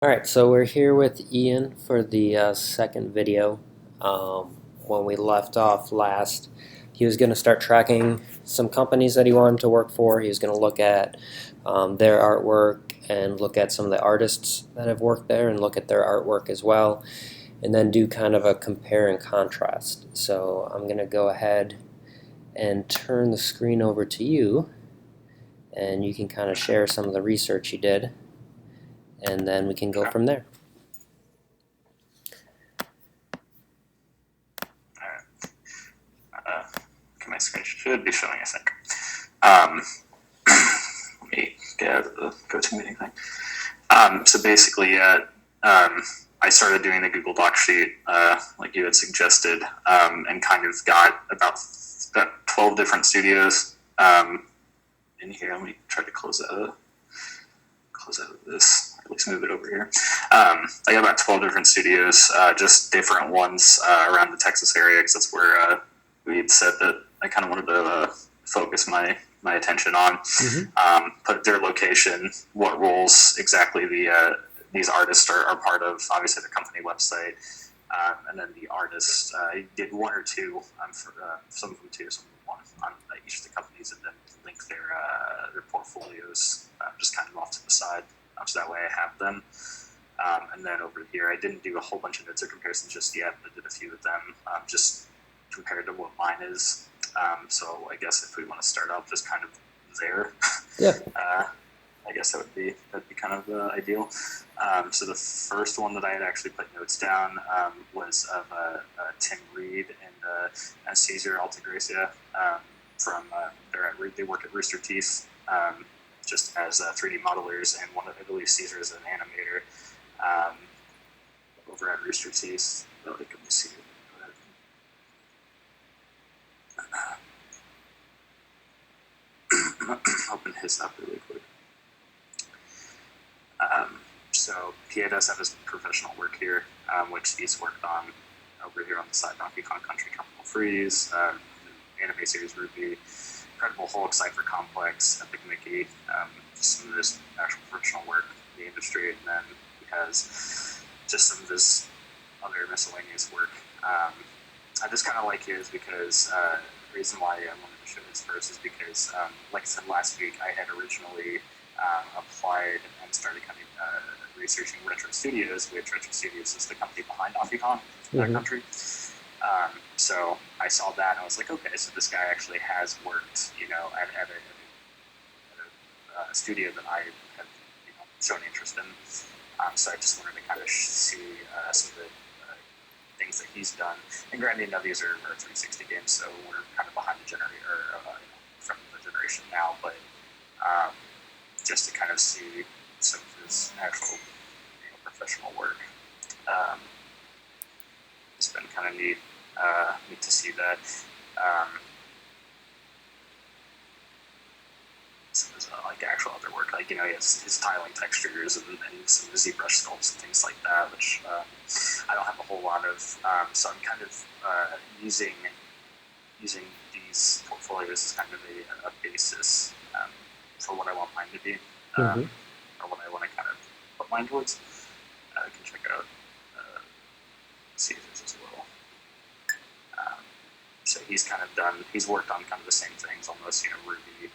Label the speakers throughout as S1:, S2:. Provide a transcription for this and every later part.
S1: Alright, so we're here with Ian for the second video. When we left off last, he was going to start tracking some companies that he wanted to work for. He was going to look at their artwork and look at some of the artists that have worked there and look at their artwork as well, and then do kind of a compare and contrast. So I'm going to go ahead and turn the screen over to you, and you can kind of share some of the research you did, and then we can go from there.
S2: Okay, my screen should be showing, I think. Let me get out of the GoToMeeting thing. So basically, I started doing the Google Doc sheet, like you had suggested, and kind of got about 12 different studios in here. Let me try to close out of this, or at least move it over here. I got about 12 different studios, just different ones around the Texas area, because that's where we had said that I kind of wanted to focus my attention on. Put their location, what roles exactly these artists are part of, obviously the company website, and then the artists. I did one or two, for some of them two, some of them one, on each of the companies, and then link their portfolios just kind of off to the side, so that way I have them. And then over here, I didn't do a whole bunch of notes or comparisons just yet, but I did a few of them, just compared to what mine is. So I guess if we want to start out just kind of there,
S1: Yeah.
S2: I guess that'd be kind of ideal. So the first one that I had actually put notes down was of Tim Reed and Cesar Altagracia from they work at Rooster Teeth, just as 3D modelers, and I believe Cesar is an animator over at Rooster Teeth. Let me see. Open his up really quick. So PA does have his professional work here, which he's worked on over here on the side: Donkey Kong Country, Tropical Freeze, anime series Ruby, Incredible Hulk, Cypher Complex, Epic Mickey, some of his actual professional work in the industry, and then he has just some of his other miscellaneous work. I just kind of like his because the reason why I wanted to show his first is because, like I said last week, I had originally applied and started kind of researching Retro Studios, which Retro Studios is the company behind Donkey Kong Country. So I saw that and I was like, okay, so this guy actually has worked, at a studio that I have, shown interest in. So I just wanted to kind of see some of the things that he's done. And granted, these are 360 games, so we're kind of behind the from the generation now, but just to kind of see some of his actual professional work. It's been kind of neat to see that. Some of his actual other work, he has his tiling textures and some of the ZBrush sculpts and things like that, which I don't have a whole lot of. So I'm kind of using these portfolios as kind of a basis for what I want mine to be, or what I want to kind of put mine towards. I can check out Caesar's as well. So he's worked on kind of the same things, almost, Ruby,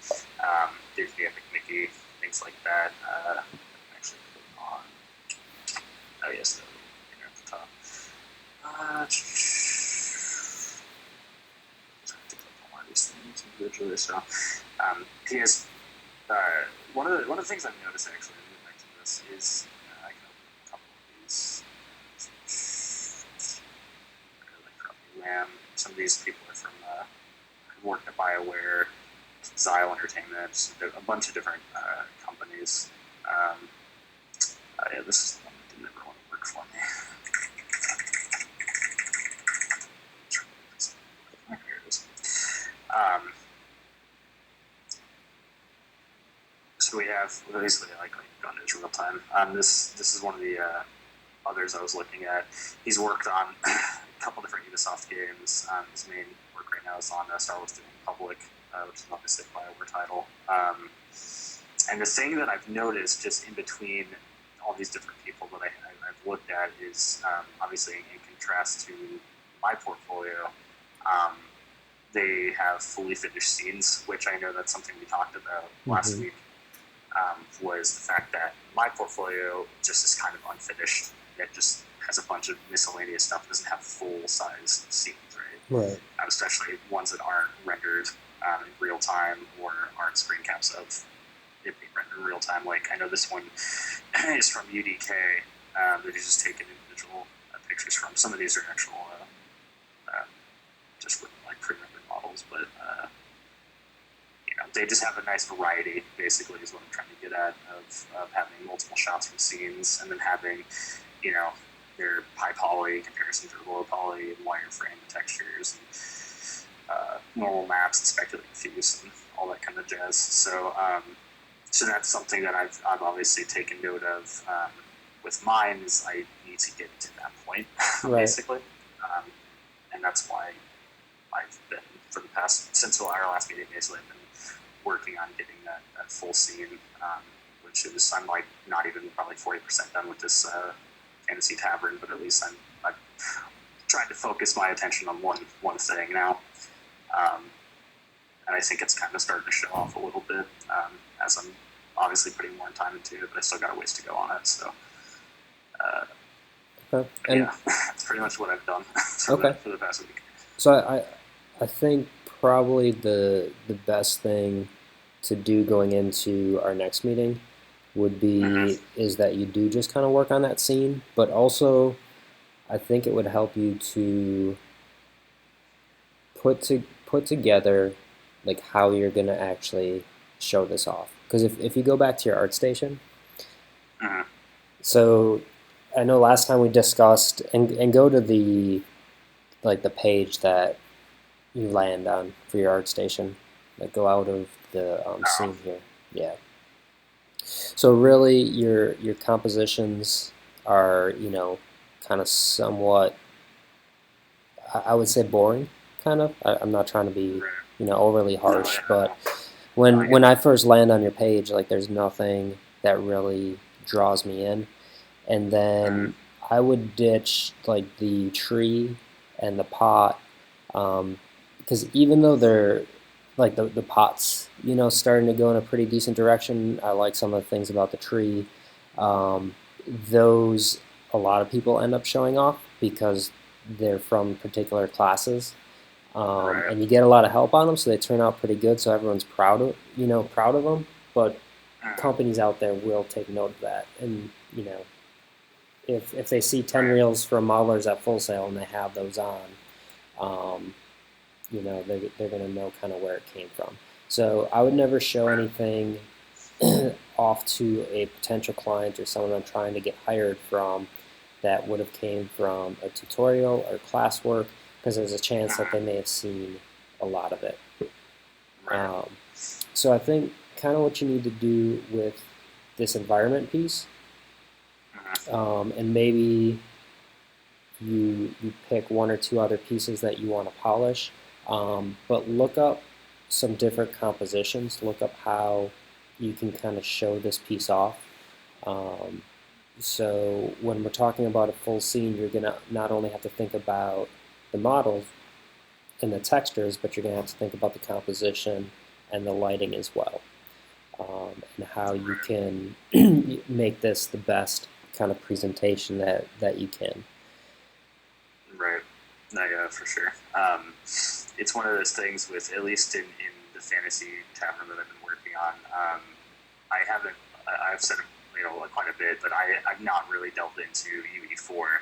S2: did the Epic Mickey, things like that. Actually put on, oh yes, the at the top. To click on one of these things individually. So he has, one of the things I've noticed actually in moving back to this is, I can open a couple of these. Lamb. Some of these people are from worked at BioWare, Xyle Entertainment, a bunch of different companies. Yeah, this is the one that didn't ever want to work for me. Here it is. So we have basically done it real time. This is one of the others I was looking at. He's worked on a couple different Ubisoft games. His main work right now is on Star Wars: The New Republic, which is obviously a BioWare title. And the thing that I've noticed just in between all these different people that I've looked at is obviously in contrast to my portfolio. They have fully finished scenes, which I know that's something we talked about last week, was the fact that my portfolio just is kind of unfinished. It just has a bunch of miscellaneous stuff. It doesn't have full-size scenes,
S1: Right.
S2: Especially ones that aren't rendered in real time or aren't screen caps of it being rendered in real time. Like, I know this one is from UDK that he's just taken individual pictures from. Some of these are actual just with like pre-rendered models, but they just have a nice variety, basically, is what I'm trying to get at, of having multiple shots from scenes and then having, their high poly comparison to low poly and wireframe textures and normal maps and speculative diffuse and all that kind of jazz. So that's something that I've obviously taken note of with mine, is I need to get to that point, basically. And that's why I've been, for the past, since our last meeting, basically, I've been working on getting that full scene, which is, I'm like not even probably 40% done with this Fantasy Tavern, but at least I'm trying to focus my attention on one thing now. And I think it's kind of starting to show off a little bit as I'm obviously putting more time into it, but I still got a ways to go on it. So, that's pretty much what I've done for the past week.
S1: So I think probably the best thing to do going into our next meeting would be is that you do just kind of work on that scene, but also I think it would help you to put together like how you're gonna actually show this off. Because if you go back to your art station, so I know last time we discussed and go to the page that you land on for your art station, like go out of the scene here. Yeah. So really, your compositions are kind of somewhat, I would say, boring. Kind of. I'm not trying to be overly harsh, but when I first land on your page, like there's nothing that really draws me in, and then I would ditch like the tree and the pot. Because even though they're like the pots, starting to go in a pretty decent direction, I like some of the things about the tree. Those a lot of people end up showing off because they're from particular classes, and you get a lot of help on them, so they turn out pretty good. So everyone's proud of them. But companies out there will take note of that, and if they see 10 reels from modelers at Full Sail and they have those on. They're going to know kind of where it came from. So I would never show anything off to a potential client or someone I'm trying to get hired from that would have came from a tutorial or classwork, because there's a chance that they may have seen a lot of it. So I think kind of what you need to do with this environment piece, and maybe you pick one or two other pieces that you want to polish. But look up some different compositions. Look up how you can kind of show this piece off. So when we're talking about a full scene, you're going to not only have to think about the models and the textures, but you're going to have to think about the composition and the lighting as well, and how you can make this the best kind of presentation that you can.
S2: Right. No, yeah, for sure. It's one of those things with, at least in the Fantasy Tavern that I've been working on, I've said quite a bit, but I've not really delved into UE4.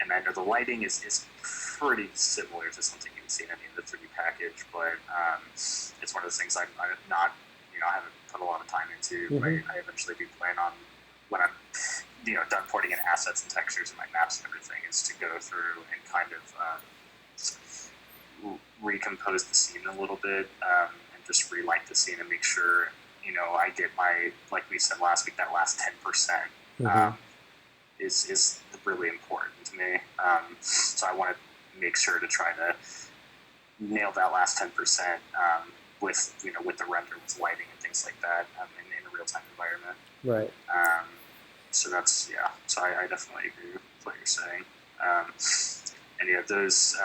S2: And I know the lighting is pretty similar to something you can see in any of the 3D package, but it's one of those things I'm not, I haven't put a lot of time into.
S1: Mm-hmm.
S2: I eventually do plan on, when I'm done porting in assets and textures and my maps and everything, is to go through and kind of recompose the scene a little bit, and just relight the scene and make sure I get my, like we said last week, that last 10% is really important to me. So I want to make sure to try to nail that last 10% with the render, with lighting and things like that, in a real time environment.
S1: Right.
S2: So that's, yeah. So I definitely agree with what you're saying. Um, and yeah, those.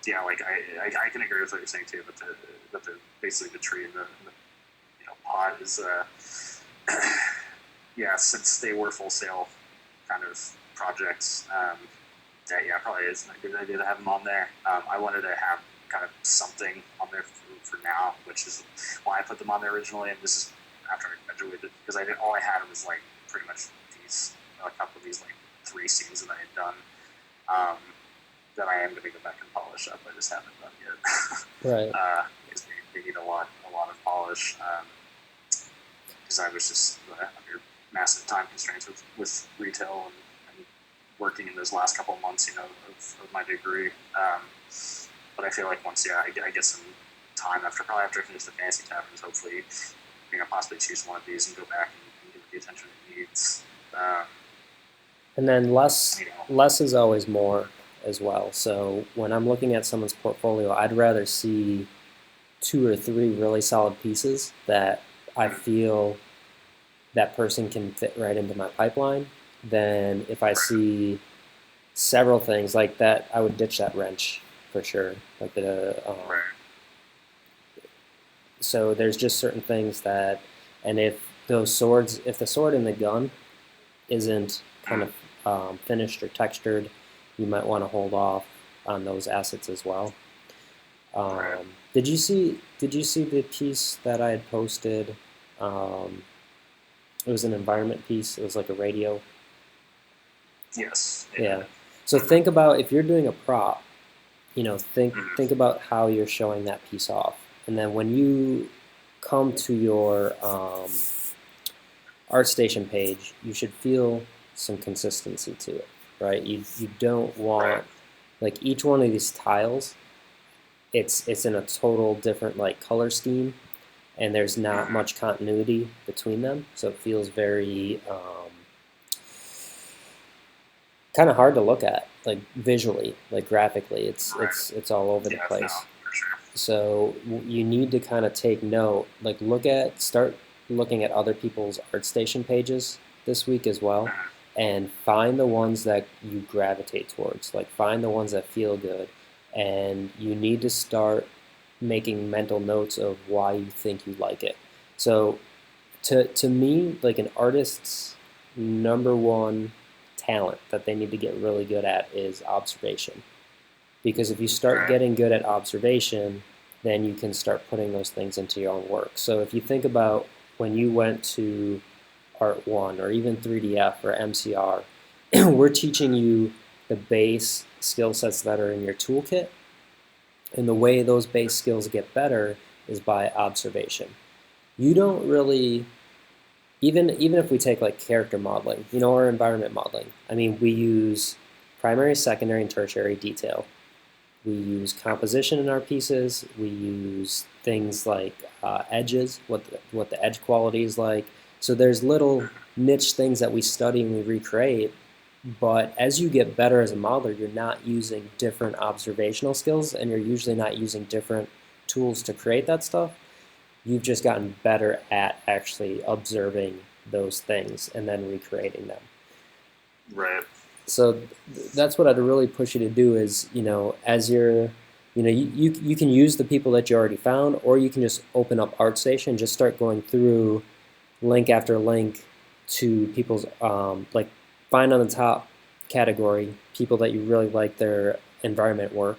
S2: Yeah, like I can agree with what you're saying too. But the basically the tree and the pod is yeah, since they were full sale kind of projects, that yeah, probably isn't a good idea to have them on there. I wanted to have kind of something on there for now, which is why I put them on there originally. And this is after I graduated, because all I had was like pretty much a couple of these like 3 scenes that I had done. That I am going to go back and polish up. I just haven't done yet.
S1: Right.
S2: Because they need a lot of polish. Because I was just under massive time constraints with retail and working in those last couple of months, of my degree. But I feel like once, I get some time after I finish the Fantasy Taverns, hopefully, possibly choose one of these and go back and give it the attention it needs.
S1: And then less is always more as well. So when I'm looking at someone's portfolio, I'd rather see 2 or 3 really solid pieces that I feel that person can fit right into my pipeline than if I see several things like that. I would ditch that wrench for sure. Like so there's just certain things that, and if the sword and the gun isn't kind of finished or textured, you might want to hold off on those assets as well. Did you see the piece that I had posted? It was an environment piece. It was like a radio.
S2: Yes.
S1: Yeah. So think about, if you're doing a prop, think about how you're showing that piece off, and then when you come to your ArtStation page, you should feel some consistency to it, right? You don't want, like, each one of these tiles, it's in a total different like color scheme, and there's not much continuity between them, so it feels very kind of hard to look at, like visually, like graphically. It's all over the place.
S2: No, for sure.
S1: So you need to kind of take note, like start looking at other people's ArtStation pages this week as well, and find the ones that you gravitate towards. Like, find the ones that feel good, and you need to start making mental notes of why you think you like it. So to me, like, an artist's #1 talent that they need to get really good at is observation. Because if you start getting good at observation, then you can start putting those things into your own work. So if you think about when you went to Art 1 or even 3DF or MCR, we're teaching you the base skill sets that are in your toolkit. And the way those base skills get better is by observation. You don't really, even if we take like character modeling, or environment modeling, I mean, we use primary, secondary, and tertiary detail. We use composition in our pieces. We use things like edges, what the edge quality is like. So there's little niche things that we study and we recreate. But as you get better as a modeler, you're not using different observational skills, and you're usually not using different tools to create that stuff. You've just gotten better at actually observing those things and then recreating them.
S2: Right.
S1: So that's what I'd really push you to do is, as you're, you can use the people that you already found, or you can just open up ArtStation and just start going through link after link to people's, like, find on the top category people that you really like their environment work,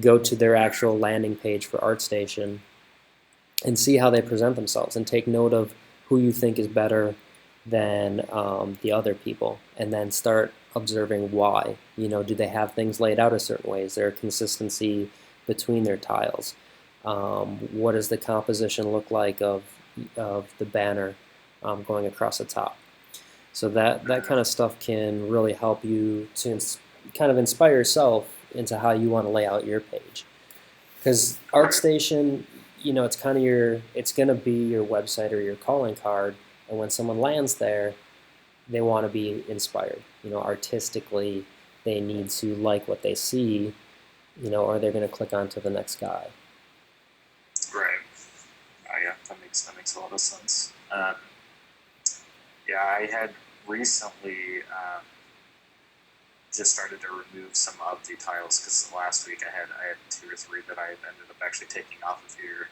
S1: go to their actual landing page for ArtStation, and see how they present themselves, and take note of who you think is better than the other people, and then start observing why. Do they have things laid out a certain way? Is there a consistency between their tiles? What does the composition look like of the banner going across the top? So that kind of stuff can really help you to kind of inspire yourself into how you want to lay out your page. Because ArtStation, it's kind of it's going to be your website or your calling card, and when someone lands there, they want to be inspired. Artistically, they need to like what they see, or they're going to click on to the next guy.
S2: Right. Yeah, that makes makes a lot of sense. Yeah, I had recently just started to remove some of the tiles because last week I had 2 or 3 that I ended up actually taking off of here,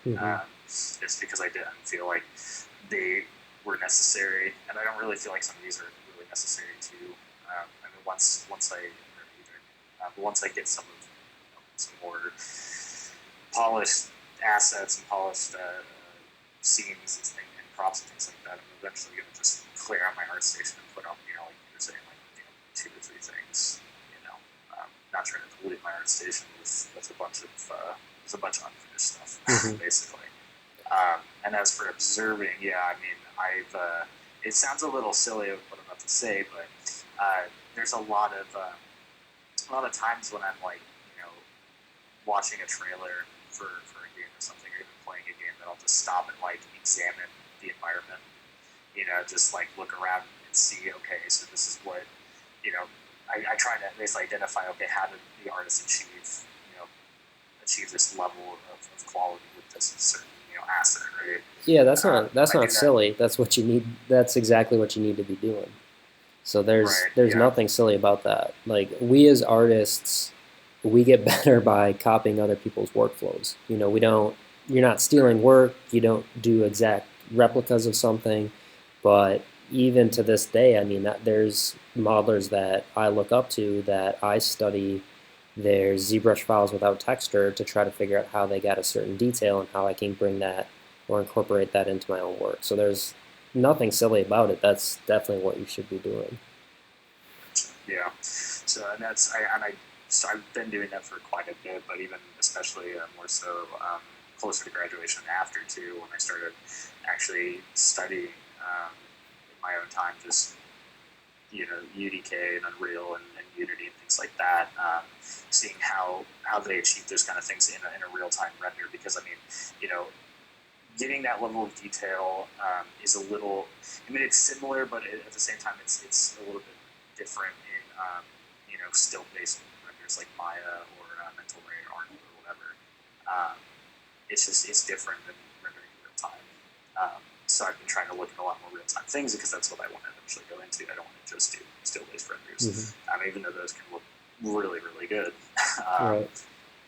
S2: just because I didn't feel like they were necessary, and I don't really feel like some of these are really necessary too. I mean, once I get some of some more polished assets and polished scenes and props and things like that, I'm eventually going to just clear out my art station and put up, like you were saying, like 2 or 3 things. Not trying to dilute my art station with a bunch of unfinished stuff, basically. And as for observing, yeah, I mean, it sounds a little silly what I'm about to say, but there's a lot of times when I'm like, watching a trailer for a game or something, or even playing a game, that I'll just stop and like examine the environment, just like look around and see, okay, so this is what, I try to basically identify, okay, how did the artist achieve this level of quality with this certain asset, right?
S1: Yeah, that's not silly. That's what you need. That's exactly what you need to be doing. So there's nothing silly about that. Like, we as artists, we get better by copying other people's workflows. You're not stealing work. You don't do exact replicas of something, but even to this day, I mean, there's modelers that I look up to, that I study their ZBrush files without texture to try to figure out how they got a certain detail and how I can bring that or incorporate that into my own work. So there's nothing silly about it. That's definitely what you should be doing.
S2: Yeah. So so I've been doing that for quite a bit, but even especially more so closer to graduation and after too, when I started actually studying in my own time, just UDK and Unreal and Unity and things like that, seeing how they achieve those kind of things in a real-time render, because I mean, getting that level of detail is a little, I mean, it's similar, but at the same time it's a little bit different in still-based renders like Maya or Mental Ray or Arnold or whatever. It's different than rendering in real time. So I've been trying to look at a lot more real-time things, because that's what I want to eventually go into. I don't want to just do still-based renders, even though those can look really, really good.
S1: Right.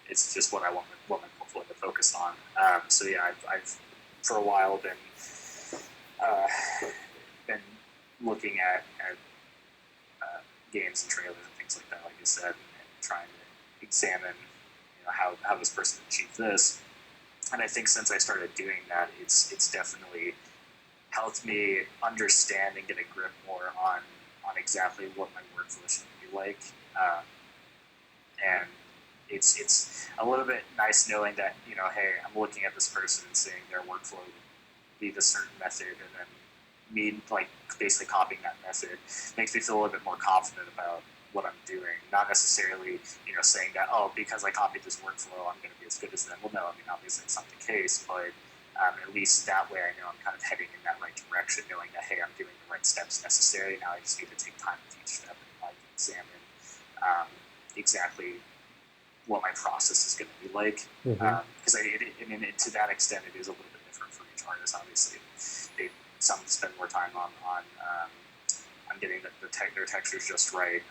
S2: It's just what I want my portfolio to focus on. So yeah, I've for a while been looking at games and trailers and things like that, like you said, and trying to examine how this person achieved this. And I think since I started doing that, it's definitely helped me understand and get a grip more on exactly what my workflow should be like. And it's a little bit nice knowing that, hey, I'm looking at this person and seeing their workflow be this certain method, and then me like basically copying that method makes me feel a little bit more confident about what I'm doing. Not necessarily, saying that, oh, because I copied this workflow, I'm going to be as good as them. Well, no, I mean, obviously it's not the case, but at least that way I know I'm kind of heading in that right direction, knowing that, hey, I'm doing the right steps necessary. Now I just need to take time with each step and like examine exactly what my process is going to be like. Because I mean, to that extent, it is a little bit different for each artist. Obviously, some spend more time on getting their textures just right.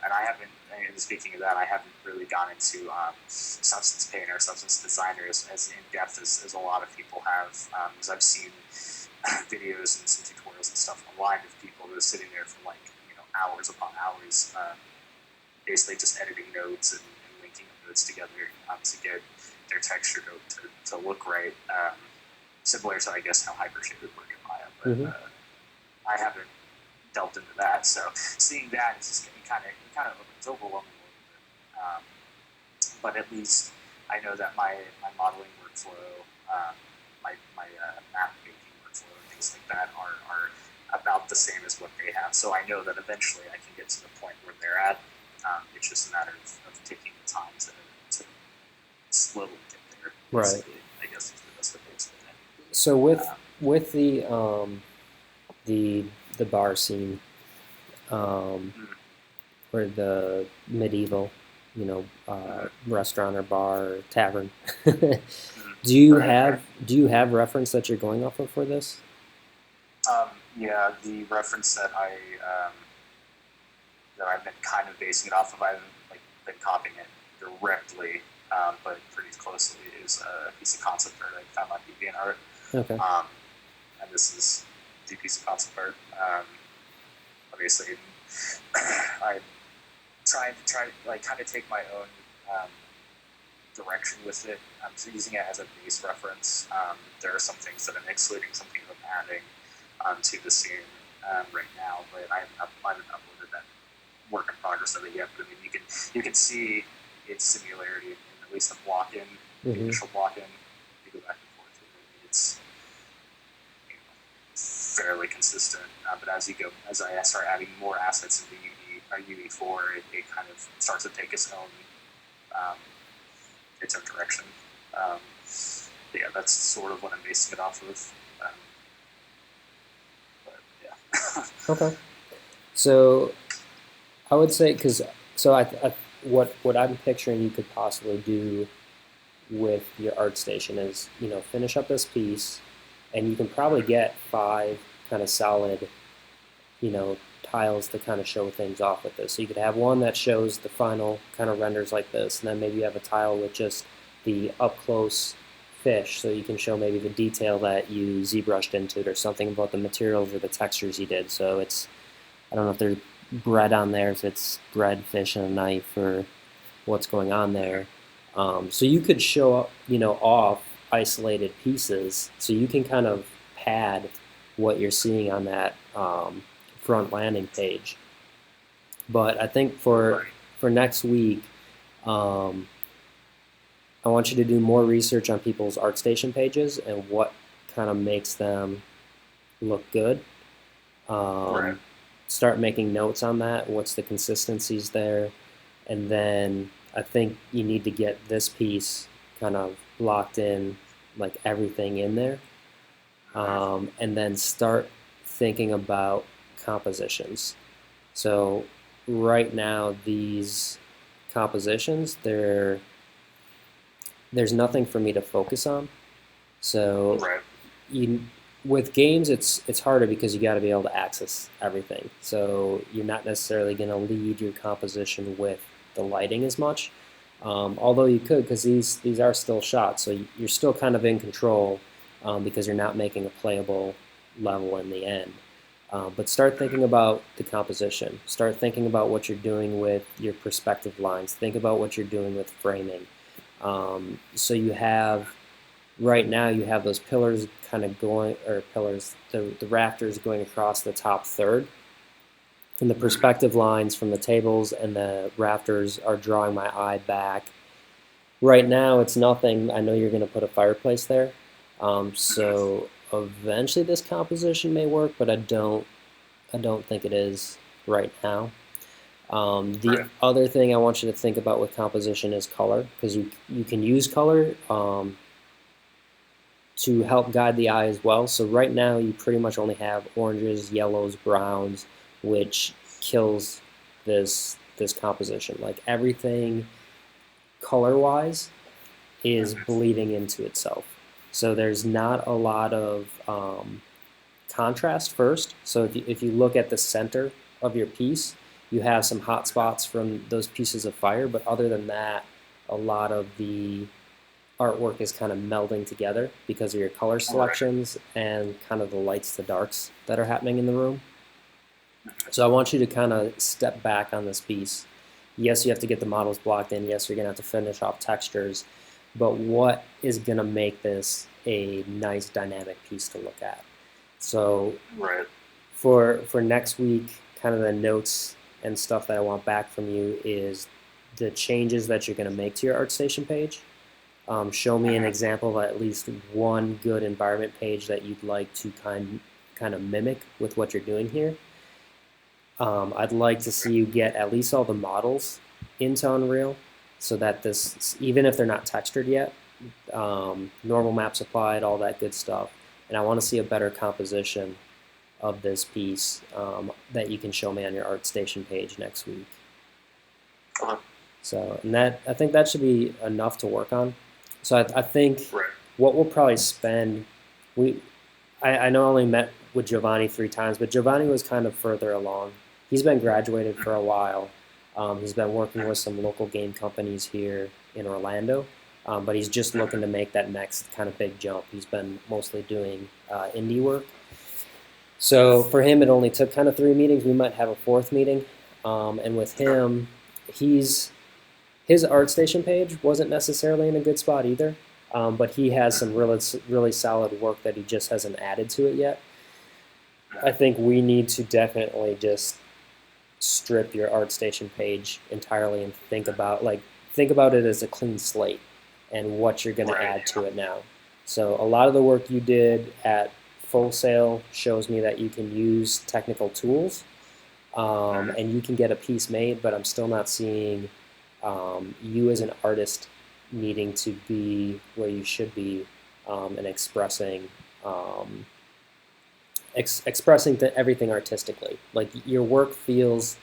S2: And I haven't, and speaking of that, I haven't really gone into Substance Paint or Substance Designer as in depth as a lot of people have. Because I've seen videos and some tutorials and stuff online of people who are sitting there for like hours upon hours, basically just editing nodes and linking nodes together to get their texture to look right. Similar to, I guess, how Hypershade would work in Maya, but I haven't delved into that. So seeing that is just it's overwhelming a little bit. But at least I know that my modeling workflow, my map making workflow, and things like that are about the same as what they have. So I know that eventually I can get to the point where they're at. It's just a matter of taking the time to slowly get there.
S1: Right.
S2: I guess is the best way to explain it.
S1: So with the bar scene, or the medieval, restaurant or bar or tavern,
S2: Right.
S1: do you have reference that you're going off of for this?
S2: Yeah, the reference um, that I've been kind of basing it off of, I haven't like been copying it directly, but pretty closely, is a piece of concept art I found on DeviantArt.
S1: Okay.
S2: Um, and this is the piece of concept art. Obviously, I try like kind of take my own direction with it. So using it as a base reference. There are some things that I'm excluding, some things I'm adding to the scene right now, but I haven't uploaded that work in progress of it yet. But I mean, you can see its similarity in at least the block in, the
S1: Hmm.
S2: initial block in. You go back and forth. It's, you know, fairly consistent. But as I start adding more assets into UE4, it kind of starts to take um, its own direction. Um, yeah, that's sort of what I'm basing it off of. Um, but yeah.
S1: Okay. So I would say because what I'm picturing you could possibly do with your ArtStation is finish up this piece, and you can probably get five kind of solid tiles to kind of show things off with this. So you could have one that shows the final kind of renders like this, and then maybe you have a tile with just the up close fish, so you can show maybe the detail that you ZBrushed into it, or something about the materials or the textures you did. So it's, I don't know if there's bread on there, if it's bread, fish, and a knife, or what's going on there. So you could show up, off isolated pieces, so you can kind of pad what you're seeing on that front landing page. But I think
S2: Right.
S1: for next week, um, I want you to do more research on people's ArtStation pages and what kind of makes them look good.
S2: Right.
S1: Um, Start making notes on that. What's the consistencies there? And then I think you need to get this piece kind of locked in, like everything in there, and then start thinking about compositions. So right now, these compositions, there's nothing for me to focus on. So
S2: Right.
S1: you, with games, it's harder because you got to be able to access everything. So you're not necessarily going to lead your composition with the lighting as much, although you could, because these are still shots, so you're still kind of in control, because you're not making a playable level in the end. But start thinking about the composition. Start thinking about what you're doing with your perspective lines. Think about what you're doing with framing. So you have right now you have those pillars kind of going, or pillars, the rafters going across the top third, and the perspective lines from the tables and the rafters are drawing my eye back. Right now it's nothing. I know you're going to put a fireplace there, so eventually this composition may work, but I don't think it is right now. The
S2: Right.
S1: other thing I want you to think about with composition is color, because you can use color to help guide the eye as well. So right now you pretty much only have oranges, yellows, browns, which kills this composition. Like everything color wise is bleeding into itself. So there's not a lot of contrast first. So if you look at the center of your piece, you have some hot spots from those pieces of fire, but other than that, a lot of the artwork is kind of melding together because of your color
S2: Right.
S1: selections and kind of the lights to darks that are happening in the room. So I want you to kind of step back on this piece. Yes, you have to get the models blocked in. Yes, you're going to have to finish off textures. But what is going to make this a nice dynamic piece to look at? So
S2: Right.
S1: for next week, kind of the notes and stuff that I want back from you is the changes that you're going to make to your ArtStation page. Show me an example of at least one good environment page that you'd like to kind of mimic with what you're doing here. I'd like to see you get at least all the models into Unreal, so that this, even if they're not textured yet, normal maps applied, all that good stuff. And I want to see a better composition of this piece, that you can show me on your ArtStation page next week.
S2: Okay.
S1: So, and that, I think that should be enough to work on. So I think
S2: Right.
S1: what we'll probably spend, we I know I only met with Giovanni 3 times, but Giovanni was kind of further along. He's been graduated for a while. He's been working with some local game companies here in Orlando, but he's just looking to make that next kind of big jump. He's been mostly doing indie work. So for him, it only took kind of 3 meetings. We might have a fourth meeting. And with him, he's his ArtStation page wasn't necessarily in a good spot either, but he has some really solid work that he just hasn't added to it yet. I think we need to definitely just strip your ArtStation page entirely and think about it as a clean slate and what you're going to add to it now. So a lot of the work you did at Full Sail shows me that you can use technical tools and you can get a piece made, but I'm still not seeing you as an artist needing to be where you should be and expressing everything artistically. Like your work feels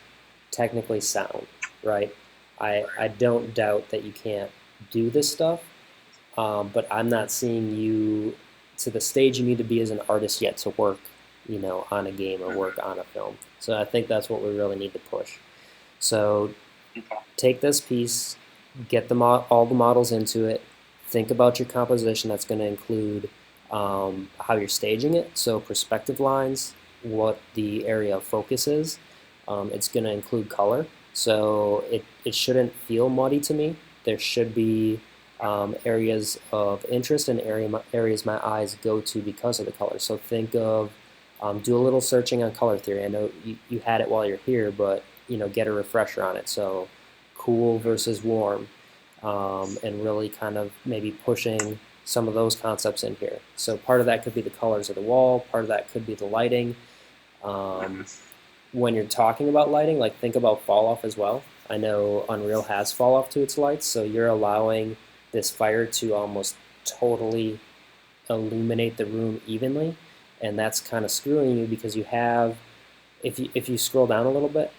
S1: technically sound, right? I don't doubt that you can't do this stuff, but I'm not seeing you to the stage you need to be as an artist yet to work, on a game or work on a film. So I think that's what we really need to push. So take this piece, get all the models into it, think about your composition that's going to include how you're staging it, so perspective lines, what the area of focus is. It's going to include color, so it shouldn't feel muddy to me. There should be areas of interest and areas my eyes go to because of the color. So think of, do a little searching on color theory. I know you had it while you're here, but get a refresher on it. So cool versus warm, and really kind of maybe pushing some of those concepts in here. So part of that could be the colors of the wall, part of that could be the lighting. When you're talking about lighting, like think about fall off as well. I know Unreal has fall off to its lights, so you're allowing this fire to almost totally illuminate the room evenly, and that's kind of screwing you because you have, if you scroll down a little bit,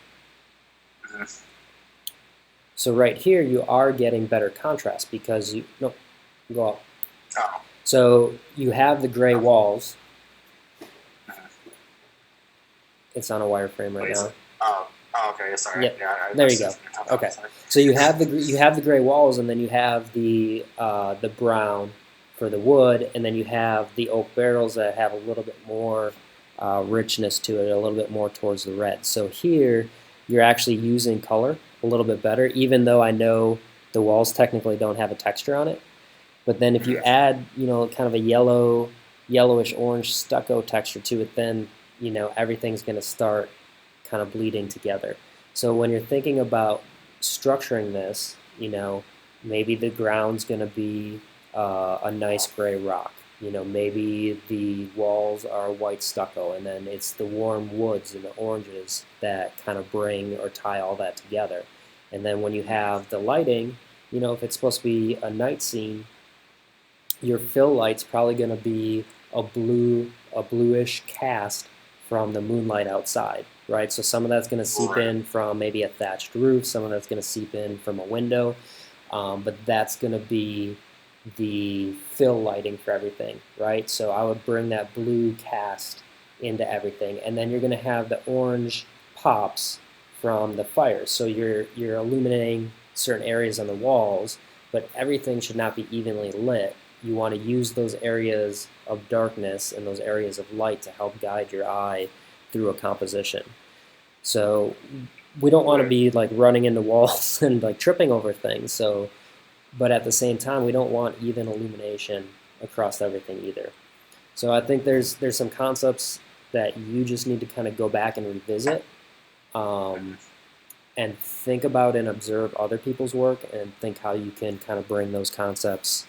S1: so right here you are getting better contrast because go up. So you have the gray walls. It's on a wireframe right now.
S2: Okay. Sorry.
S1: Yep. There you go. Okay. So you have the gray walls, and then you have the brown for the wood, and then you have the oak barrels that have a little bit more richness to it, a little bit more towards the red. So here you're actually using color a little bit better, even though I know the walls technically don't have a texture on it. But then if you add, kind of a yellowish orange stucco texture to it, then, everything's going to start kind of bleeding together. So when you're thinking about structuring this, maybe the ground's going to be a nice gray rock. Maybe the walls are white stucco, and then it's the warm woods and the oranges that kind of bring or tie all that together. And then when you have the lighting, if it's supposed to be a night scene, your fill light's probably going to be a bluish cast from the moonlight outside, right? So some of that's going to seep in from maybe a thatched roof, some of that's going to seep in from a window, but that's going to be the fill lighting for everything, right? So I would bring that blue cast into everything, and then you're going to have the orange pops from the fire. So you're illuminating certain areas on the walls, but everything should not be evenly lit. You want to use those areas of darkness and those areas of light to help guide your eye through a composition. So we don't want to be like running into walls and like tripping over things. So, but at the same time, we don't want even illumination across everything either. So I think there's some concepts that you just need to kind of go back and revisit, and think about and observe other people's work and think how you can kind of bring those concepts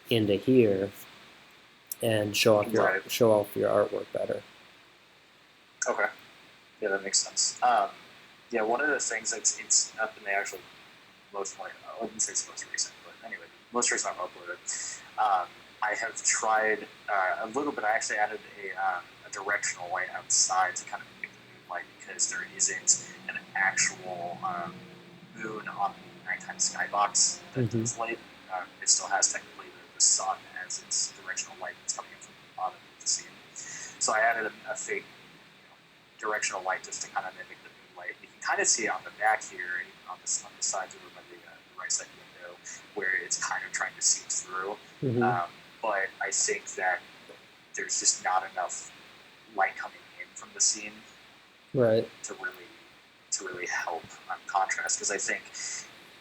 S1: into here and show off your artwork better.
S2: Okay. Yeah, that makes sense. Yeah, one of the things it's not been the actual most, I wouldn't say it's most recent, but anyway, most recent I've uploaded. I have tried a little bit. I actually added a directional light outside to kind of make the moonlight because there isn't an actual moon on the nighttime skybox that does light. It still has technically the sun as it's directional light that's coming in from the bottom of the scene. So I added a fake directional light just to kind of mimic the moonlight. You can kind of see it on the back here, on the sides over by the right side window, where it's kind of trying to seep through. But I think that there's just not enough light coming in from the scene,
S1: right,
S2: to really help on contrast. Because I think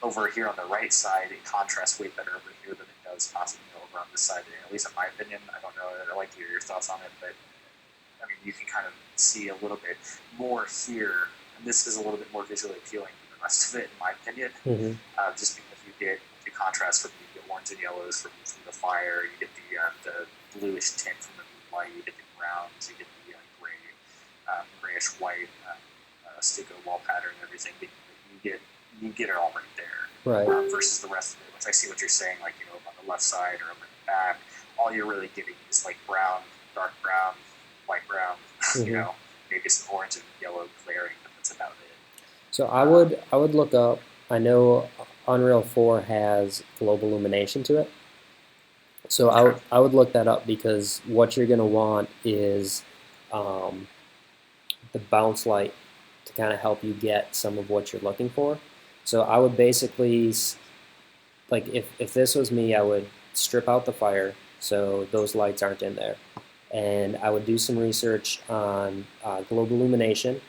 S2: over here on the right side, it contrasts way better over here than it does possibly over on this side. At least in my opinion, I don't know. I'd like to hear your thoughts on it, but I mean, you can kind of see a little bit more here, and this is a little bit more visually appealing than the rest of it, in my opinion. Just because you get the contrast from the orange and yellows from the fire, you get the bluish tint from the moonlight, you get the browns, you get the grayish white stucco wall pattern and everything. You get it all right there.
S1: Right.
S2: Versus the rest of it, which I see what you're saying, like, you know, on the left side or over the back, all you're really getting is like brown, dark brown, white brown, you know, maybe some orange and yellow glaring, but that's about it.
S1: So I would look up. I know Unreal 4 has global illumination to it. So I would look that up, because what you're going to want is the bounce light to kind of help you get some of what you're looking for. So I would basically, like, if this was me, I would strip out the fire so those lights aren't in there. And I would do some research on global illumination.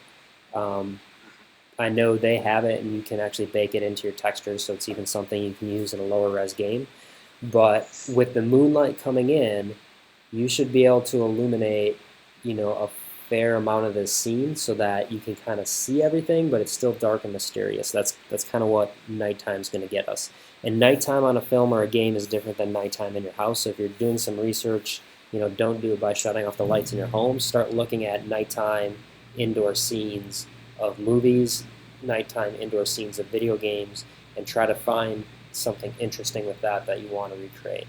S1: I know they have it, and you can actually bake it into your textures, so it's even something you can use in a lower res game. But with the moonlight coming in, you should be able to illuminate, you know, a fair amount of this scene so that you can kind of see everything, but it's still dark and mysterious. That's kind of what nighttime's going to get us. And nighttime on a film or a game is different than nighttime in your house. So if you're doing some research, you know, don't do it by shutting off the lights in your home. Start looking at nighttime indoor scenes of movies, nighttime indoor scenes of video games, and try to find something interesting with that you want to recreate.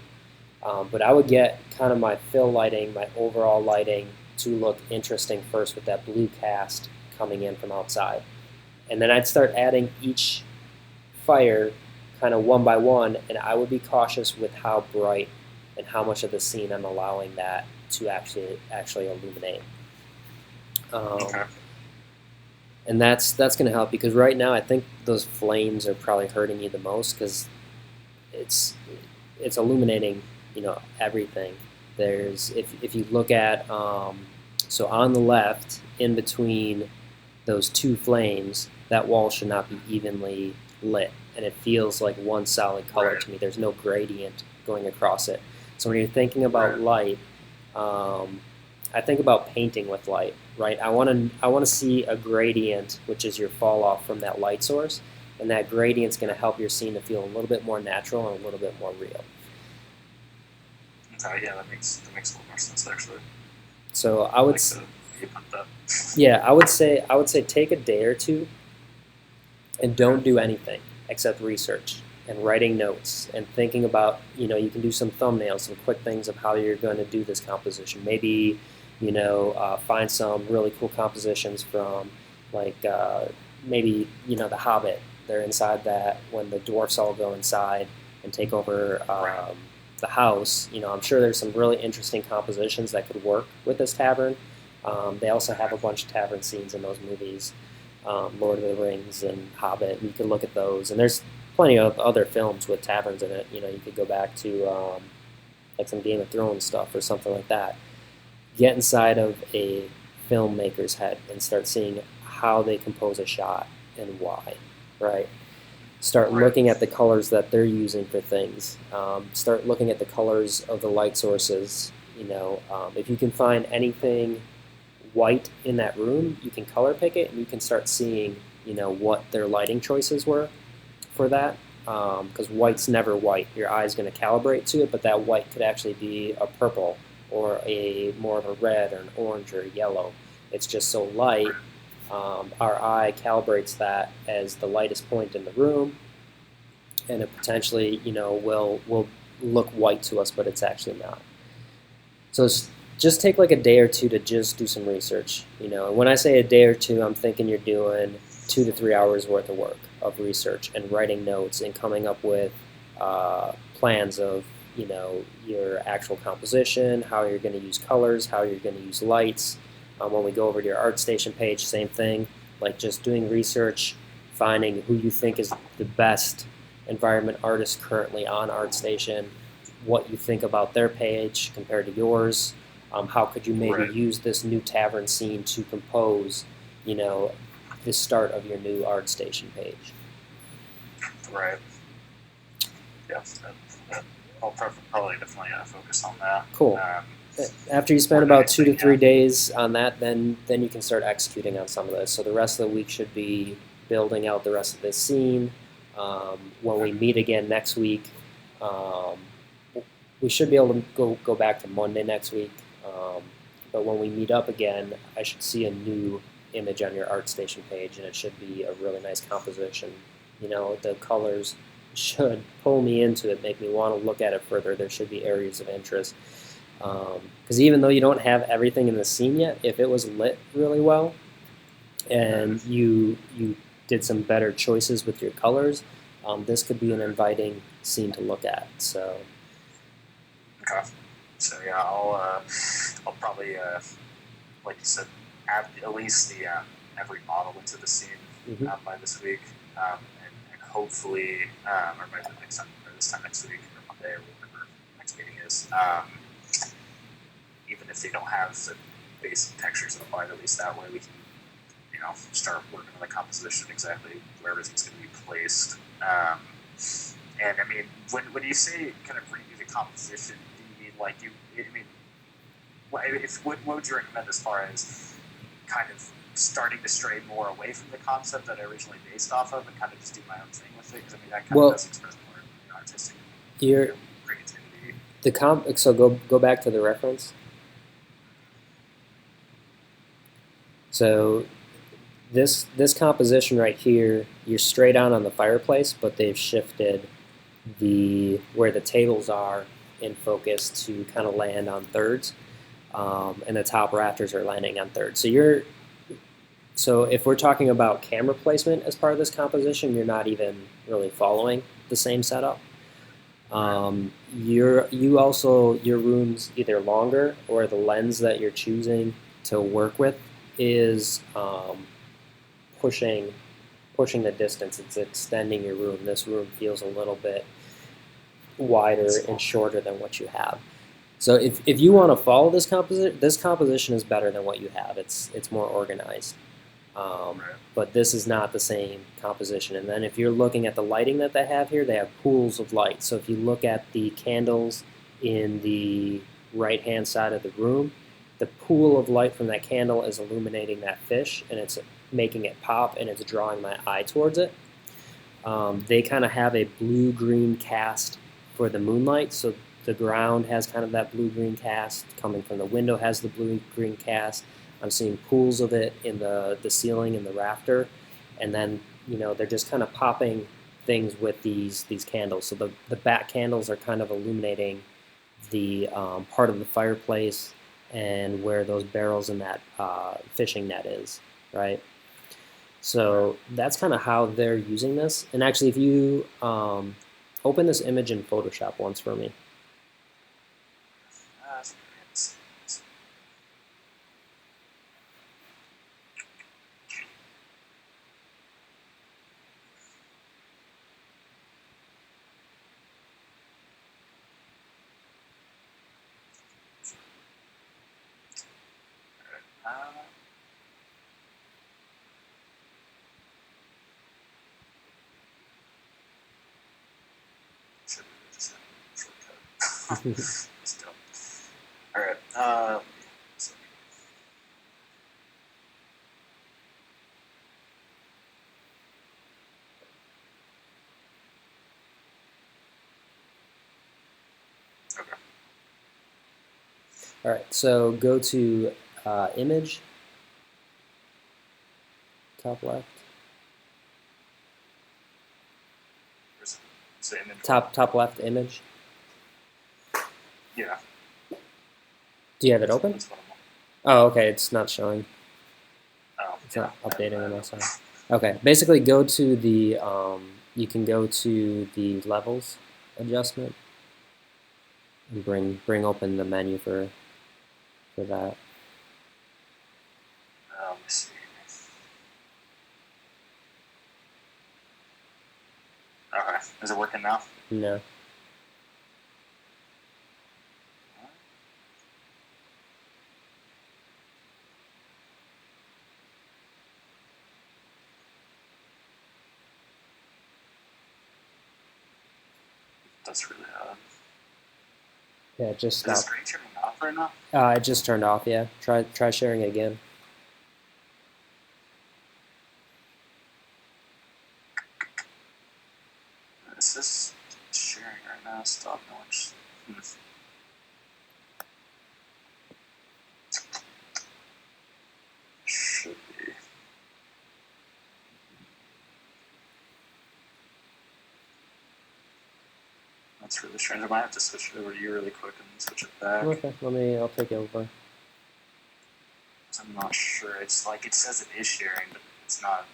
S1: But I would get kind of my fill lighting, my overall lighting, to look interesting first with that blue cast coming in from outside. And then I'd start adding each fire kind of one by one, and I would be cautious with how bright and how much of the scene I'm allowing that to actually illuminate. And that's going to help, because right now I think those flames are probably hurting you the most, because it's illuminating, you know, everything. There's, if you look at, so on the left, in between those two flames, that wall should not be evenly lit, and it feels like one solid color to me. There's no gradient going across it. So when you're thinking about light, I think about painting with light, right? I want to see a gradient, which is your fall off from that light source, and that gradient's going to help your scene to feel a little bit more natural and a little bit more real.
S2: Okay, yeah, that makes a little more sense actually.
S1: So I would, yeah, I would say take a day or two and don't do anything except research and writing notes and thinking about, you know, you can do some thumbnails, some quick things of how you're going to do this composition. Maybe, you know, find some really cool compositions from, like, maybe, you know, The Hobbit. They're inside that when the dwarfs all go inside and take over the house. You know, I'm sure there's some really interesting compositions that could work with this tavern. They also have a bunch of tavern scenes in those movies, Lord of the Rings and Hobbit, and you can look at those. And there's plenty of other films with taverns in it. You know, you could go back to like some Game of Thrones stuff or something like that. Get inside of a filmmaker's head and start seeing how they compose a shot and why, right? Start looking at the colors that they're using for things. Start looking at the colors of the light sources. You know, if you can find anything white in that room, you can color pick it, and you can start seeing, you know, what their lighting choices were for that. Because white's never white. Your eye's going to calibrate to it, but that white could actually be a purple or a more of a red or an orange or a yellow. It's just so light. Our eye calibrates that as the lightest point in the room, and it potentially, you know, will look white to us, but it's actually not. So just take like a day or two to just do some research. You know, and when I say a day or two, I'm thinking you're doing 2 to 3 hours worth of work of research and writing notes and coming up with plans of, your actual composition, how you're going to use colors, how you're going to use lights. When we go over to your ArtStation page, same thing, like just doing research, finding who you think is the best environment artist currently on ArtStation, what you think about their page compared to yours. How could you maybe use this new tavern scene to compose, the start of your new ArtStation page?
S2: Right. Yeah. I'll probably definitely focus on that.
S1: Cool. After you spend about 2 to 3 days on that, then you can start executing on some of this. So the rest of the week should be building out the rest of this scene. When we meet again next week, we should be able to go back to Monday next week. But when we meet up again, I should see a new image on your ArtStation page, and it should be a really nice composition. The colors should pull me into it, make me want to look at it further. There should be areas of interest. Because even though you don't have everything in the scene yet, if it was lit really well and you did some better choices with your colors, this could be an inviting scene to look at. So.
S2: Okay. So yeah, I'll probably, like you said, add at least the every model into the scene by this week, and hopefully, or by the next time, or this time next week, or Monday, or whatever the next meeting is. Even if they don't have the basic textures applied, at least that way we can, start working on the composition exactly where everything's going to be placed. And I mean, when you say kind of redo the composition, do you mean like what would you recommend as far as kind of starting to stray more away from the concept that I originally based off of and kind of just do my own thing with it? Because I mean, that kind of does express more artistic creativity.
S1: So go back to the reference. So this composition right here, you're straight on the fireplace, but they've shifted where the tables are in focus to kind of land on thirds, and the top rafters are landing on thirds. So if we're talking about camera placement as part of this composition, you're not even really following the same setup. Your room's either longer, or the lens that you're choosing to work with is pushing the distance. It's extending your room. This room feels a little bit wider and shorter than what you have. So if you want to follow this composition is better than what you have. It's more organized. But this is not the same composition. And then if you're looking at the lighting that they have here, they have pools of light. So if you look at the candles in the right-hand side of the room, the pool of light from that candle is illuminating that fish, and it's making it pop, and it's drawing my eye towards it. They kind of have a blue-green cast for the moonlight, so the ground has kind of that blue-green cast. Coming from the window has the blue-green cast. I'm seeing pools of it in the ceiling and the rafter, and then they're just kind of popping things with these candles. So the back candles are kind of illuminating the part of the fireplace and where those barrels in that fishing net is, right? So that's kind of how they're using this. And actually, if you open this image in Photoshop once for me.
S2: Still. All right. Okay.
S1: All right. So go to image, top left. Top left image.
S2: Yeah.
S1: Do you have it open? Oh, okay. It's not showing.
S2: Oh,
S1: it's not updating on my side. Okay. Basically, go to the. You can go to the levels adjustment. and bring open the menu for that.
S2: Let me see. Okay, is it working now?
S1: No.
S2: That's really odd.
S1: Yeah, it just
S2: Is the
S1: stopped.
S2: screen turning off right now?
S1: It just turned off. Yeah. Try sharing it again.
S2: Is this sharing right now? Stop noise. Should be. That's really strange. I might have to switch it over to you really quick and switch it back.
S1: Okay, I'll take it over.
S2: I'm not sure. It's like it says it is sharing, but it's not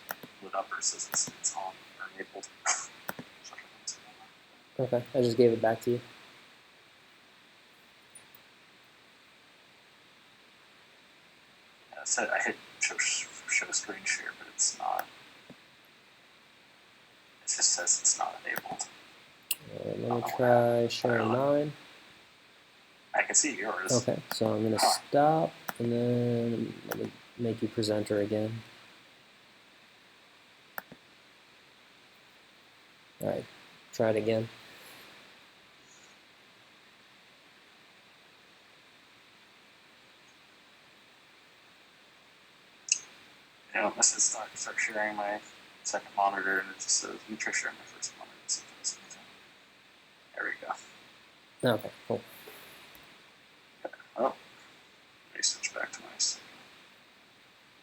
S2: lit up, or it says it's on or enabled.
S1: Okay, I just gave it back to you.
S2: Yeah, so I hit show screen share, but it's not. It just says it's not enabled.
S1: Alright, let me try sharing mine.
S2: I can see yours.
S1: Okay, so I'm gonna stop, and then let me make you presenter again. Alright, try it again.
S2: Yeah, this is start sharing my second monitor, and it just says, let me try sharing my first monitor. There we go.
S1: Okay, cool.
S2: Oh, let me switch back to my second.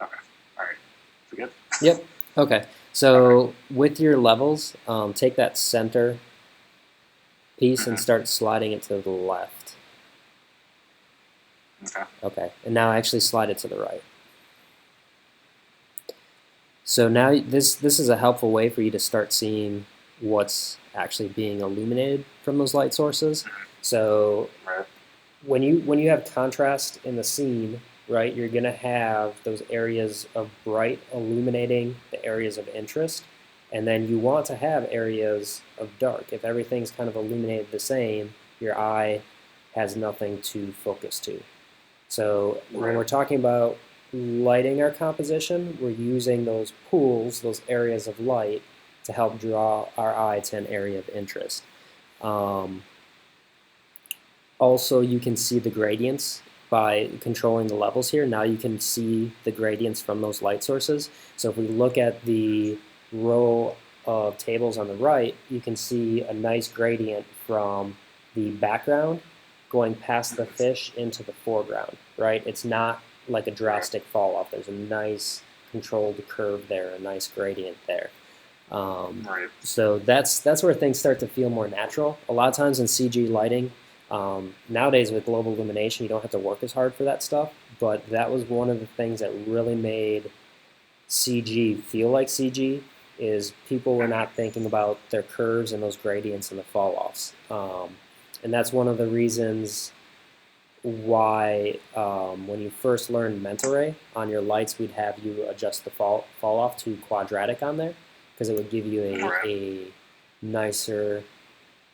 S2: Okay, alright. We good?
S1: Yep. Okay, so with your levels, take that center piece and start sliding it to the left.
S2: Okay.
S1: Okay, and now actually slide it to the right. So now this is a helpful way for you to start seeing what's actually being illuminated from those light sources. So when you have contrast in the scene, right, you're gonna have those areas of bright illuminating the areas of interest, and then you want to have areas of dark. If everything's kind of illuminated the same, your eye has nothing to focus to. So when we're talking about lighting our composition, we're using those pools, those areas of light, to help draw our eye to an area of interest. Also, you can see the gradients by controlling the levels here. Now you can see the gradients from those light sources. So if we look at the row of tables on the right, you can see a nice gradient from the background going past the fish into the foreground, right? It's not like a drastic fall off. There's a nice controlled curve there, a nice gradient there. So that's where things start to feel more natural. A lot of times in CG lighting, nowadays with global illumination, you don't have to work as hard for that stuff, but that was one of the things that really made CG feel like CG, is people were not thinking about their curves and those gradients and the fall-offs. And that's one of the reasons why when you first learned mental ray on your lights, we'd have you adjust the fall off to quadratic on there, because it would give you a nicer,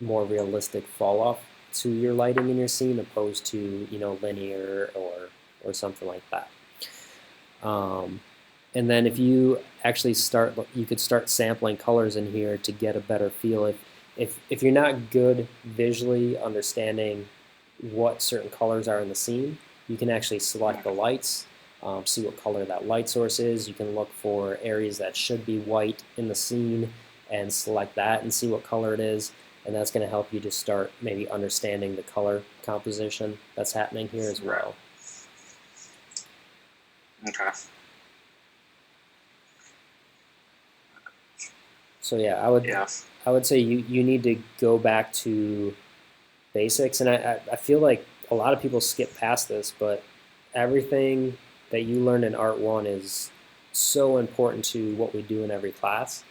S1: more realistic fall off to your lighting in your scene, opposed to, you know, linear or something like that. And then if you actually start, you could start sampling colors in here to get a better feel. If you're not good visually understanding what certain colors are in the scene, you can actually select the lights, see what color that light source is. You can look for areas that should be white in the scene and select that and see what color it is. And that's going to help you to start maybe understanding the color composition that's happening here as well.
S2: Okay.
S1: So yeah, I would say you need to go back to basics, and I feel like a lot of people skip past this, but everything that you learn in Art 1 is so important to what we do in every class,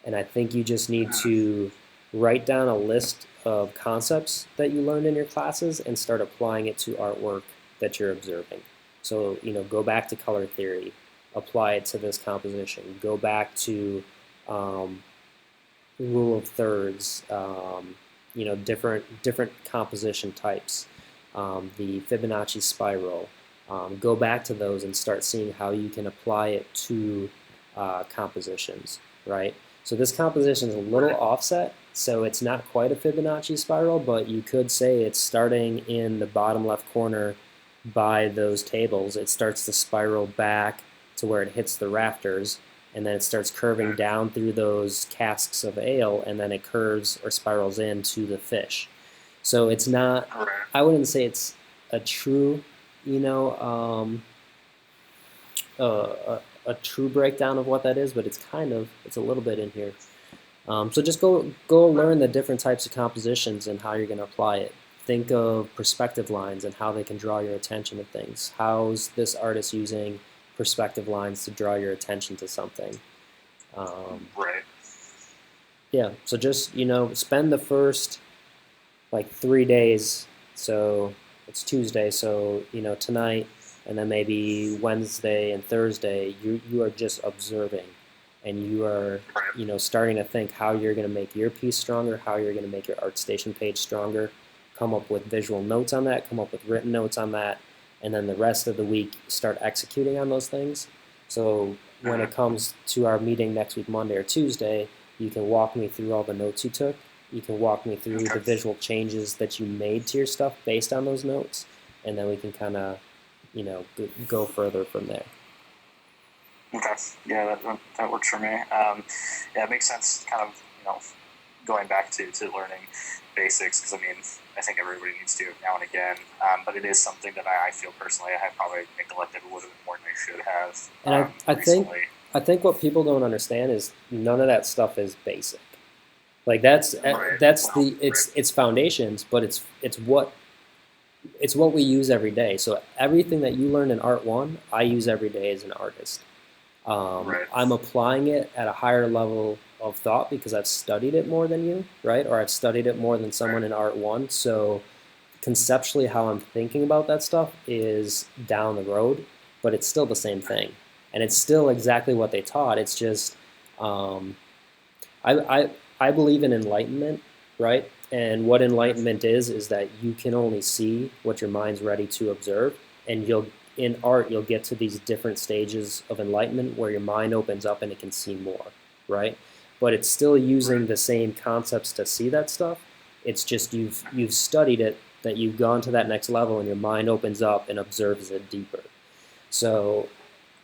S1: and I think you just need to write down a list of concepts that you learned in your classes and start applying it to artwork that you're observing. So, go back to color theory, apply it to this composition, go back to um, rule of thirds, different composition types, the Fibonacci spiral. Go back to those and start seeing how you can apply it to compositions, right? So this composition is a little offset, so it's not quite a Fibonacci spiral, but you could say it's starting in the bottom left corner by those tables. It starts to spiral back to where it hits the rafters, and then it starts curving down through those casks of ale, and then it curves or spirals into the fish. So it's not, I wouldn't say it's a true, you know, a true breakdown of what that is, but it's a little bit in here. So just go learn the different types of compositions and how you're going to apply it. Think of perspective lines and how they can draw your attention to things. How's this artist using perspective lines to draw your attention to something?
S2: Right.
S1: Yeah, so just, spend the first like 3 days. So it's Tuesday, so, tonight and then maybe Wednesday and Thursday, you are just observing and you are, starting to think how you're going to make your piece stronger, how you're going to make your ArtStation page stronger, come up with visual notes on that, come up with written notes on that, and then the rest of the week start executing on those things. So when it comes to our meeting next week, Monday or Tuesday, you can walk me through all the notes you took. You can walk me through the visual changes that you made to your stuff based on those notes, and then we can kind of, go further from there.
S2: Okay. Yeah, that works for me. Yeah, it makes sense. Kind of, going back to learning basics, because I think everybody needs to now and again. But it is something that I feel personally I have probably neglected a little bit more than I should have.
S1: And I think what people don't understand is none of that stuff is basic. Like it's foundations, but it's what we use every day. So everything that you learn in Art 1, I use every day as an artist. I'm applying it at a higher level of thought because I've studied it more than you, right? Or I've studied it more than someone in Art 1. So conceptually how I'm thinking about that stuff is down the road, but it's still the same thing. And it's still exactly what they taught. It's just, I believe in enlightenment, right? And what enlightenment is that you can only see what your mind's ready to observe. And in art, you'll get to these different stages of enlightenment where your mind opens up and it can see more, right? But it's still using the same concepts to see that stuff. It's just you've studied it, that you've gone to that next level and your mind opens up and observes it deeper. So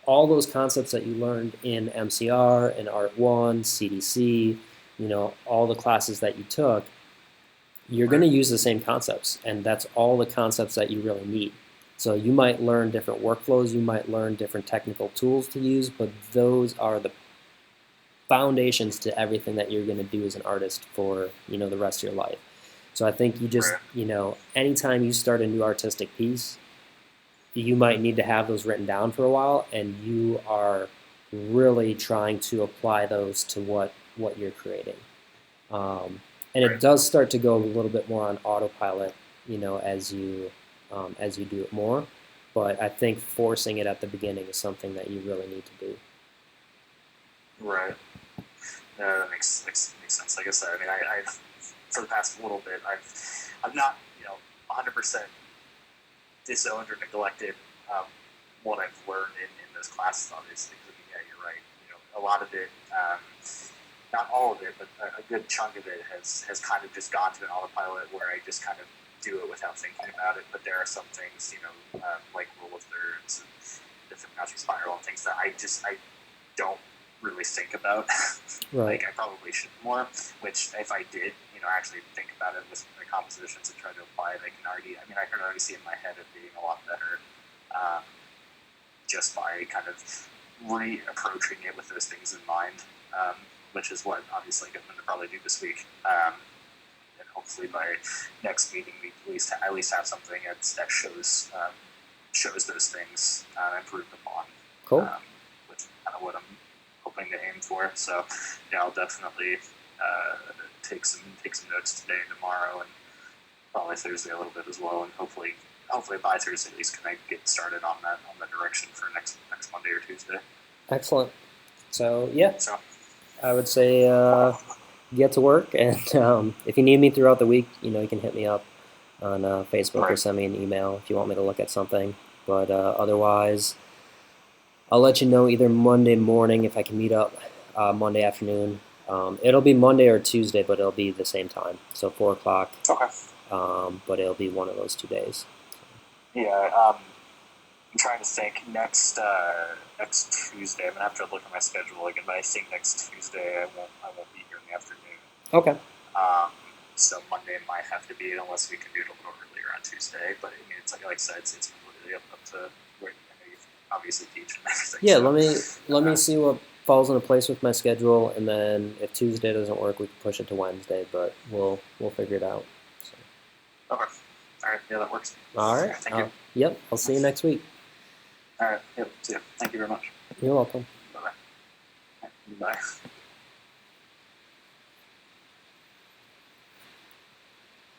S1: all those concepts that you learned in MCR, in Art 1, CDC, all the classes that you took, you're going to use the same concepts, and that's all the concepts that you really need. So you might learn different workflows, you might learn different technical tools to use, but those are the foundations to everything that you're going to do as an artist for, the rest of your life. So I think you just, anytime you start a new artistic piece, you might need to have those written down for a while, and you are really trying to apply those to what you're creating. And it does start to go a little bit more on autopilot, as you do it more. But I think forcing it at the beginning is something that you really need to do.
S2: Right. That makes sense. Like I said, I've for the past little bit, I've not 100% disowned or neglected what I've learned in those classes, obviously. Because, yeah, you're right. A lot of it, not all of it, but a good chunk of it has kind of just gone to an autopilot where I just kind of do it without thinking about it. But there are some things, like rule of thirds and the Fibonacci spiral and things that I don't really think about.
S1: Right.
S2: Like I probably should more, which if I did, actually think about it with the compositions and try to apply it, I can already see in my head it being a lot better, just by kind of reapproaching it with those things in mind, which is what obviously I'm going to probably do this week. And hopefully by next meeting we at least have something that shows those things improved upon.
S1: Cool.
S2: Which is kind of what I'm hoping to aim for. So yeah, I'll definitely take some notes today and tomorrow, and probably Thursday a little bit as well, and hopefully by Thursday at least can I get started on the direction for next Monday or Tuesday.
S1: Excellent. So yeah,
S2: So
S1: I would say get to work, and if you need me throughout the week, you can hit me up on Facebook or send me an email if you want me to look at something. But otherwise, I'll let you know either Monday morning if I can meet up, Monday afternoon. It'll be Monday or Tuesday, but it'll be the same time, so 4 o'clock.
S2: Okay.
S1: But it'll be one of those 2 days.
S2: Yeah. I'm trying to think next Tuesday. I'm gonna have to look at my schedule again, but I think next Tuesday I won't be here in the afternoon.
S1: Okay.
S2: So Monday might have to be it unless we can do it a little earlier on Tuesday. But I mean, it's like I said, it's completely up to where you obviously teach and everything.
S1: Yeah,
S2: so,
S1: let me see what falls into place with my schedule, and then if Tuesday doesn't work, we can push it to Wednesday. But we'll figure it out. So.
S2: Okay. All right. Yeah, that works.
S1: All right.
S2: Thank you.
S1: Yep. I'll see you next week.
S2: All right. Yep. See you. Thank you very much.
S1: You're welcome.
S2: Bye. Bye.